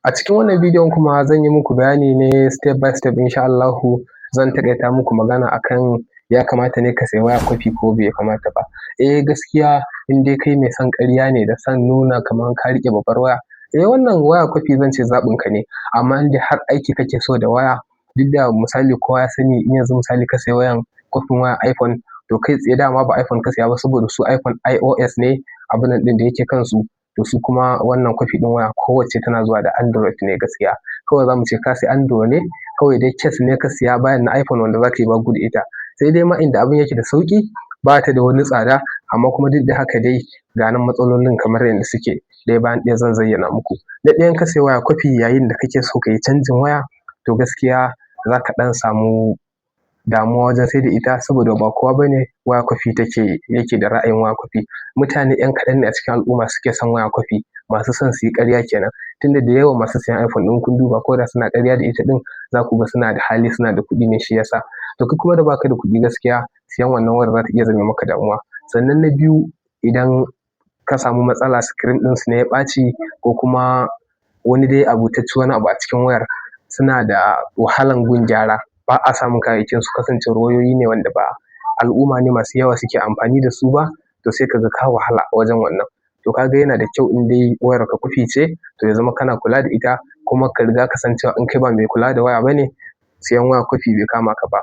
A cikin wannan bidiyon kuma zan yi muku bayani ne step by step insha Allahu. Zan taƙaita muku magana akan ya kamata ne ka sayi waya kwafi ko bai kamata ba. Gaskiya in dai kai mai son ƙarya ne da son nuna kamar ka riƙe babbar waya, wannan waya kwafi zan ce zaɓinka ne. Amma in dai har aiki kake so da waya, duk da misali kowa ya sani in yanzu misali ka sayi wayan kwafin waya iPhone, to kai tsaye dama ba iPhone ka saya ba, saboda su iPhone iOS ne abun nan ɗin da yake kansu. To su kuma wannan kwafi ɗin waya kowacce tana zuwa da Android ne gaskiya. Kawai za mu ce ka sayi Android ne, kawai dai case ne ka siya bayan na iPhone wanda za ka yi bagu da ita. Sai dai ma inda abin yake da sauƙi, ba ta da wani tsada, amma kuma duk da haka dai ga nan matsalolin kamar yadda suke, ɗaya bayan ɗaya zan zayyana muku. Na ɗayan, ka sayi waya kwafi yayin da kake so ka yi canjin waya, to gaskiya za ka ɗan samu damuwa wajen sai da ita, saboda ba kowa ba ne waya kwafi yake da ra'ayin waya kwafi. Mutane 'yan kaɗan ne a cikin al'umma suke son waya kwafi, masu son su yi ƙarya kenan. Tunda da yawan masu siyan iPhone ɗin kun duba, ko da suna ƙarya da ita ɗin, za ku ga suna da hali, suna da kuɗi ne shi ya sa. To kai kuma da ba ka da kuɗi gaskiya, siyan wannan wayar za ta iya zame maka damuwa. Sannan na biyu, idan ka samu matsala screen ɗinsu ne ya ɓaci, ko kuma wani dai abu ta ci wani abu a cikin wayar, suna da wahalan gun gyara, ba a samun kayayyakin su, kasancewar wayoyi ne wanda ba al'umma ne masu yawa suke amfani da su ba, to sai ka ga ka wahala wajen wannan. To ka ga yana da kyau in dai wayarka kwafi ce, to ya zama kana kula da ita, kuma ka riga ka san cewa in kai ba mai kula da waya ba ne, siyan waya kwafi bai kama ka ba.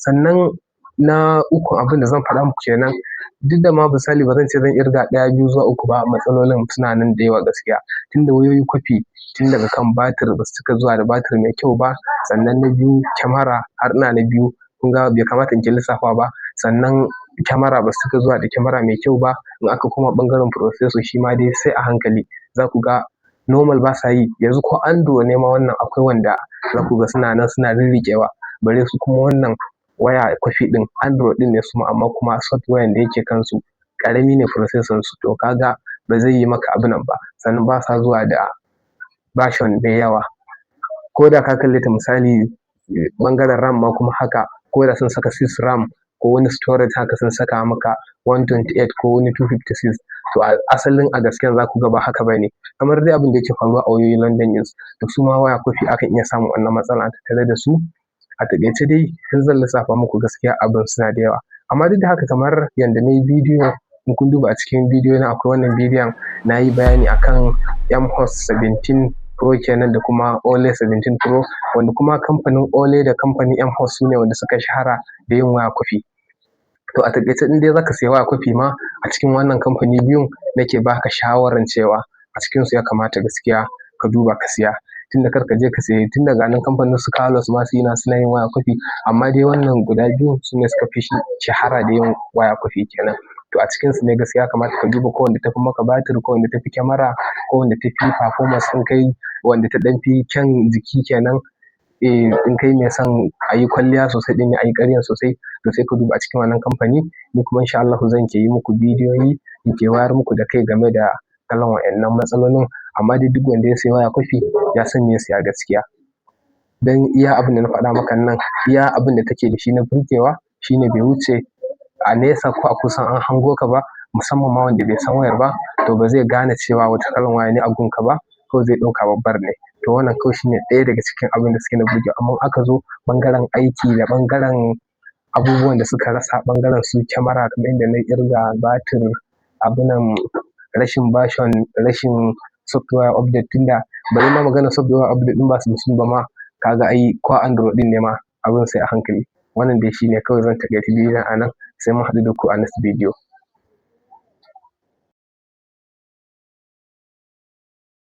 Sannan na uku, abin da zan faɗa muku kenan, duk da ma misali ba zan ce zan ƙirga 1, 2 zuwa 3 ba, matsalolin suna nan da yawa gaskiya. Tunda wayoyi kwafi, tun daga kan batir ba su cika zuwa da batir mai kyau ba. Sannan na biyu, kyamara, har ina na biyu, kun ga bai kamata in ke lissafawa ba. Sannan kyamara ba su cika zuwa da kyamara mai kyau ba. In aka koma ɓangaren processor, shi ma dai sai a hankali, za ku ga normal ba sa yi. Yanzu ko Android ne ma wannan akwai wanda za ku ga suna nan suna rirriƙewa, bare su kuma wannan waya kwafi ɗin Android ɗin ne su ma, amma kuma software da yake kansu ƙarami ne processor su, to ka ga ba zai yi maka abun nan ba. Sannan ba sa zuwa da version mai yawa, ko da ka kalle ta misali ɓangaren RAM ma kuma haka, ko da sun saka 6 RAM ko wani storage haka sun saka maka 128 ko wani 256, to a asalin a gaskiyan za ku ga ba haka ba ne. Kamar dai abin da yake faruwa a wayoyin London use, to su ma waya kwafi akan iya samun wannan matsala tattare da su. A taƙaice dai in zan lissafa muku gaskiya abin suna da yawa, amma duk da haka kamar yanda na yi bidiyo, in kun duba a cikin bidiyo na akwai wannan bidiyon, na yi bayani akan mHOS 17 Pro kenan da kuma Olay 17 Pro, wanda kuma kamfanin Olay da kamfanin mHOS su ne wanda suka shahara da yin waya kwafi. To a taƙaice in dai za ka siya waya kwafi ma a cikin wannan kamfani biyun, nake ba ka shawaran cewa a cikinsu ya kamata gaskiya ka duba ka siya. Tunda kar ka je ka sayi, tun daga nan kamfanin su Carlos ma suna yin waya kwafi, amma dai wannan guda biyun su ne suka fi shahara da yin waya kwafi kenan. To a cikinsu ne gaskiya ya kamata ka duba ko wanda ta fi maka batir, ko wanda ta fi kyamara, ko wanda ta fi performance in kai, wanda ta ɗan fi kyan jiki kenan. In kai mai son a yi kwalliya sosai ɗin ne, a yi ƙaryan sosai, to sai ka duba a cikin wannan kamfani. Ni kuma insha Allahu zan ke yi muku bidiyoyi, in ke wayar muku da kai game da kalan wa'innan matsalolin. Amma dai duk wanda ya sayi waya kwafi ya san me ya siya gaskiya. Don iya abin da na faɗa maka nan, iya abin da take da shi na burgewa shine bai wuce a nesa ko a kusa an hango ka ba, musamman ma wanda bai san wayar ba, to ba zai gane cewa wata kalan waya ne a gunka ba, ko zai ɗauka babbar ne. To wannan kawai shine ɗaya daga cikin abin da suke na burgewa. Amma aka zo ɓangaren aiki da ɓangaren abubuwan da suka rasa, ɓangaren su kyamara kamar yadda na ƙirga, batir, abunan rashin version, rashin software update, tunda bari ma maganar software update ɗin ba su ba ma, ka ga ai ko Android ɗin ne ma abin sai a hankali. Wannan dai shine kawai, zan taƙaita bidiyon a nan, sai mun haɗu da ku a next bidiyo.